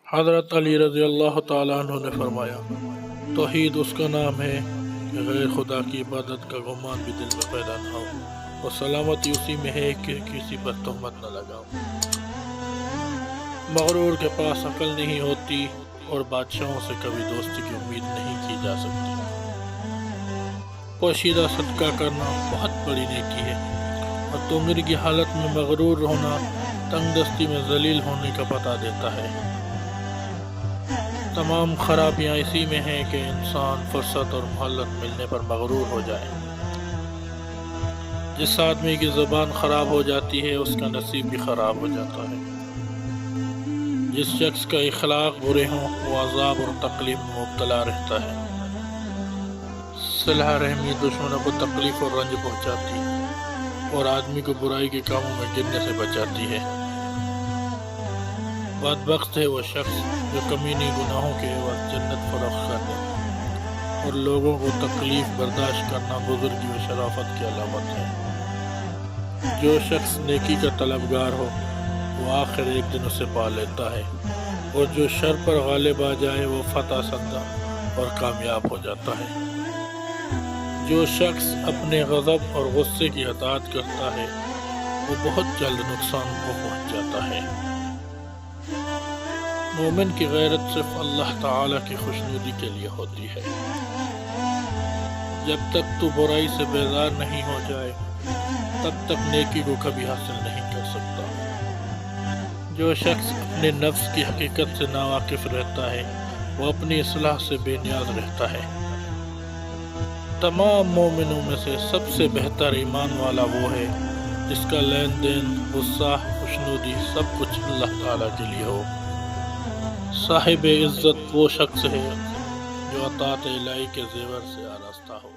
حضرت علی رضی اللہ تعالیٰ عنہ نے فرمایا، توحید اس کا نام ہے کہ غیر خدا کی عبادت کا گمان بھی دل میں پیدا نہ ہو، اور سلامتی اسی میں ہے کہ کسی پر تہمت نہ لگاؤ۔ مغرور کے پاس عقل نہیں ہوتی اور بادشاہوں سے کبھی دوستی کی امید نہیں کی جا سکتی۔ پوشیدہ صدقہ کرنا بہت بڑی نیکی ہے، اور تومر کی حالت میں مغرور ہونا تنگ دستی میں ذلیل ہونے کا پتہ دیتا ہے۔ تمام خرابیاں اسی میں ہیں کہ انسان فرصت اور مہلت ملنے پر مغرور ہو جائے۔ جس آدمی کی زبان خراب ہو جاتی ہے اس کا نصیب بھی خراب ہو جاتا ہے۔ جس شخص کا اخلاق برے ہوں وہ عذاب اور تکلیف میں مبتلا رہتا ہے۔ صلہ رحمی دشمنوں کو تکلیف اور رنج پہنچاتی اور آدمی کو برائی کے کاموں میں گرنے سے بچاتی ہے۔ بدبخت ہے وہ شخص جو کمینی گناہوں کے عوض جنت فروخت کر دے، اور لوگوں کو تکلیف برداشت کرنا بزرگی و شرافت کی علامت ہے۔ جو شخص نیکی کا طلبگار ہو وہ آخر ایک دن اسے پا لیتا ہے، اور جو شر پر غالب آ جائے وہ فتح سدا اور کامیاب ہو جاتا ہے۔ جو شخص اپنے غضب اور غصے کی اطاعت کرتا ہے وہ بہت جلد نقصان کو پہنچ جاتا ہے۔ مومن کی غیرت صرف اللہ تعالیٰ کی خوشنودی کے لیے ہوتی ہے۔ جب تک تو برائی سے بیزار نہیں ہو جائے تب تک نیکی کو کبھی حاصل نہیں کر سکتا۔ جو شخص اپنے نفس کی حقیقت سے ناواقف رہتا ہے وہ اپنی اصلاح سے بے نیاز رہتا ہے۔ تمام مومنوں میں سے سب سے بہتر ایمان والا وہ ہے جس کا لین دین، غصہ، خوشنودی سب کچھ اللہ تعالیٰ کے لیے ہو۔ صاحب عزت وہ شخص ہے جو اطاعت الہی کے زیور سے آراستہ ہو۔